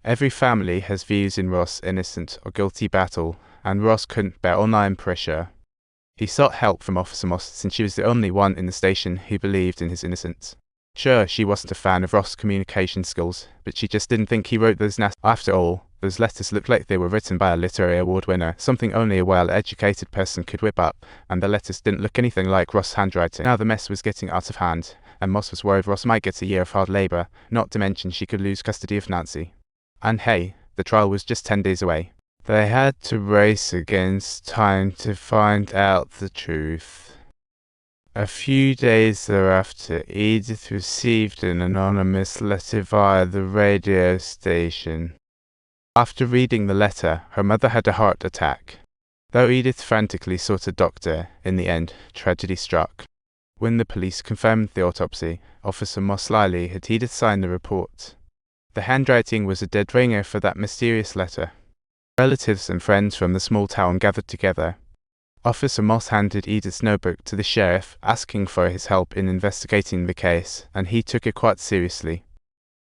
Every family has views in Ross' innocent or guilty battle, and Ross couldn't bear online pressure. He sought help from Officer Moss since she was the only one in the station who believed in his innocence. Sure, she wasn't a fan of Ross' communication skills, but she just didn't think he wrote those nasty. After all, those letters looked like they were written by a literary award winner, something only a well-educated person could whip up, and the letters didn't look anything like Ross' handwriting. Now the mess was getting out of hand, and Moss was worried Ross might get a year of hard labor, not to mention she could lose custody of Nancy. And hey, the trial was just 10 days away. They had to race against time to find out the truth. A few days thereafter, Edith received an anonymous letter via the radio station. After reading the letter, her mother had a heart attack. Though Edith frantically sought a doctor, in the end, tragedy struck. When the police confirmed the autopsy, Officer Moss Liley had Edith sign the report. The handwriting was a dead ringer for that mysterious letter. Relatives and friends from the small town gathered together. Officer Moss handed Edith's notebook to the sheriff, asking for his help in investigating the case, and he took it quite seriously.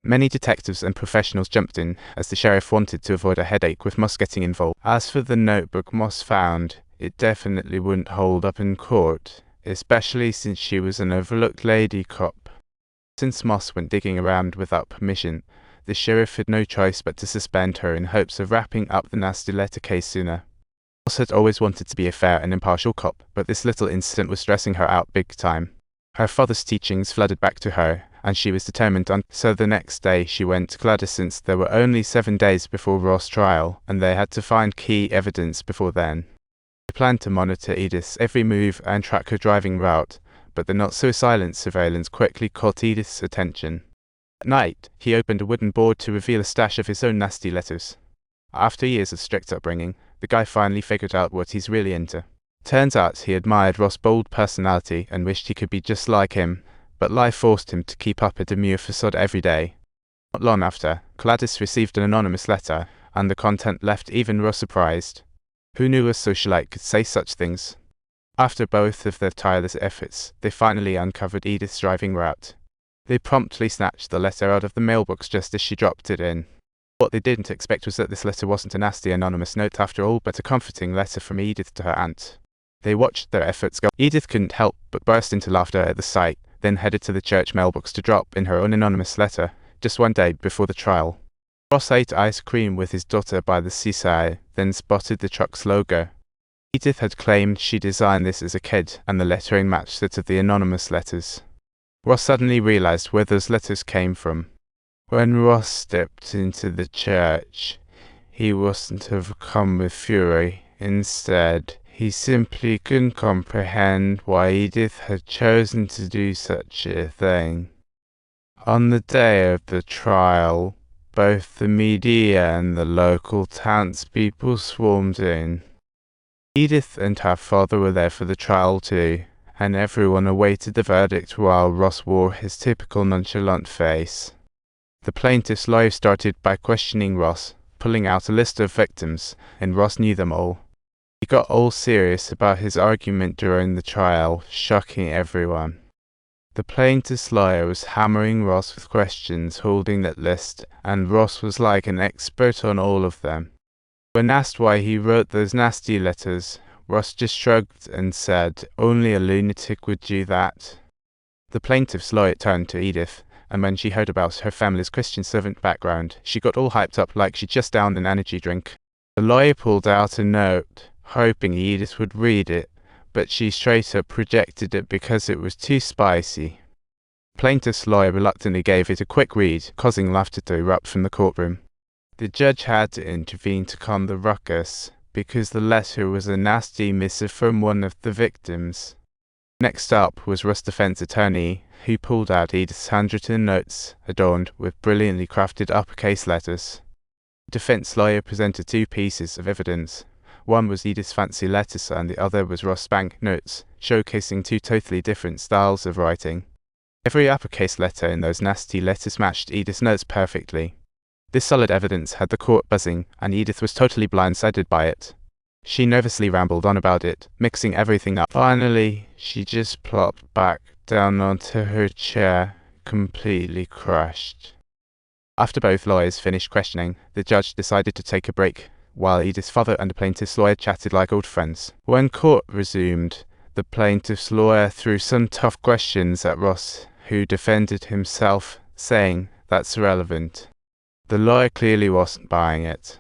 Many detectives and professionals jumped in, as the sheriff wanted to avoid a headache with Moss getting involved. As for the notebook Moss found, it definitely wouldn't hold up in court, especially since she was an overlooked lady cop. Since Moss went digging around without permission, the sheriff had no choice but to suspend her in hopes of wrapping up the nasty letter case sooner. Moss had always wanted to be a fair and impartial cop, but this little incident was stressing her out big time. Her father's teachings flooded back to her, and she was determined on. So the next day she went to Gladys since there were only 7 days before Ross' trial, and they had to find key evidence before then. They planned to monitor Edith's every move and track her driving route, but the not-so-silent surveillance quickly caught Edith's attention. At night, he opened a wooden board to reveal a stash of his own nasty letters. After years of strict upbringing, the guy finally figured out what he's really into. Turns out he admired Ross' bold personality and wished he could be just like him, but life forced him to keep up a demure facade every day. Not long after, Gladys received an anonymous letter, and the content left even Ross surprised. Who knew a socialite could say such things? After both of their tireless efforts, they finally uncovered Edith's driving route. They promptly snatched the letter out of the mailbox just as she dropped it in. What they didn't expect was that this letter wasn't a nasty anonymous note after all, but a comforting letter from Edith to her aunt. They watched their efforts go. Edith couldn't help but burst into laughter at the sight, then headed to the church mailbox to drop in her own anonymous letter, just 1 day before the trial. Ross ate ice cream with his daughter by the seaside, then spotted the truck's logo. Edith had claimed she designed this as a kid, and the lettering matched that of the anonymous letters. Ross suddenly realized where those letters came from. When Ross stepped into the church, he wasn't overcome with fury. Instead, he simply couldn't comprehend why Edith had chosen to do such a thing. On the day of the trial, both the media and the local townspeople swarmed in. Edith and her father were there for the trial too, and everyone awaited the verdict while Ross wore his typical nonchalant face. The plaintiff's lawyer started by questioning Ross, pulling out a list of victims, and Ross knew them all. He got all serious about his argument during the trial, shocking everyone. The plaintiff's lawyer was hammering Ross with questions holding that list, and Ross was like an expert on all of them. When asked why he wrote those nasty letters, Ross just shrugged and said, "Only a lunatic would do that." The plaintiff's lawyer turned to Edith, and when she heard about her family's Christian servant background, she got all hyped up like she'd just downed an energy drink. The lawyer pulled out a note, hoping Edith would read it, but she straight up rejected it because it was too spicy. The plaintiff's lawyer reluctantly gave it a quick read, causing laughter to erupt from the courtroom. The judge had to intervene to calm the ruckus, because the letter was a nasty missive from one of the victims. Next up was Ross' defense attorney, who pulled out Edith's handwritten notes, adorned with brilliantly crafted uppercase letters. The defense lawyer presented 2 pieces of evidence. One was Edith's fancy letters, and the other was Ross' bank notes, showcasing 2 totally different styles of writing. Every uppercase letter in those nasty letters matched Edith's notes perfectly. This solid evidence had the court buzzing, and Edith was totally blindsided by it. She nervously rambled on about it, mixing everything up. Finally, she just plopped back down onto her chair, completely crushed. After both lawyers finished questioning, the judge decided to take a break while Edith's father and the plaintiff's lawyer chatted like old friends. When court resumed, the plaintiff's lawyer threw some tough questions at Ross, who defended himself, saying, "That's irrelevant." The lawyer clearly wasn't buying it.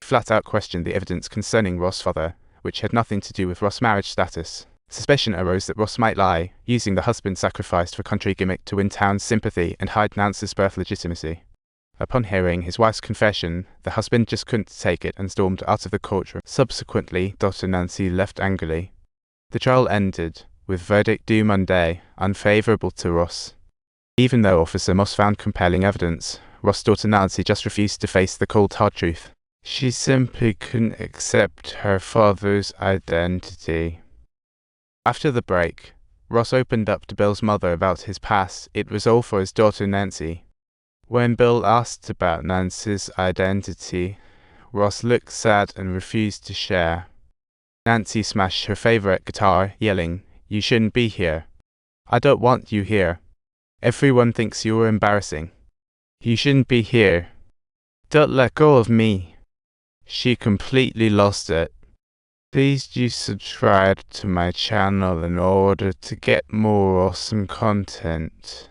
He flat out questioned the evidence concerning Ross' father, which had nothing to do with Ross' marriage status. Suspicion arose that Ross might lie, using the husband sacrificed for country gimmick to win town's sympathy and hide Nance's birth legitimacy. Upon hearing his wife's confession, the husband just couldn't take it and stormed out of the courtroom. Subsequently, Dr. Nancy left angrily. The trial ended, with verdict due Monday, unfavourable to Ross. Even though Officer Moss found compelling evidence, Ross' daughter Nancy just refused to face the cold hard truth. She simply couldn't accept her father's identity. After the break, Ross opened up to Bill's mother about his past. It was all for his daughter Nancy. When Bill asked about Nancy's identity, Ross looked sad and refused to share. Nancy smashed her favorite guitar, yelling, "You shouldn't be here. I don't want you here. Everyone thinks you're embarrassing. You shouldn't be here. Don't let go of me." She completely lost it. Please do subscribe to my channel in order to get more awesome content.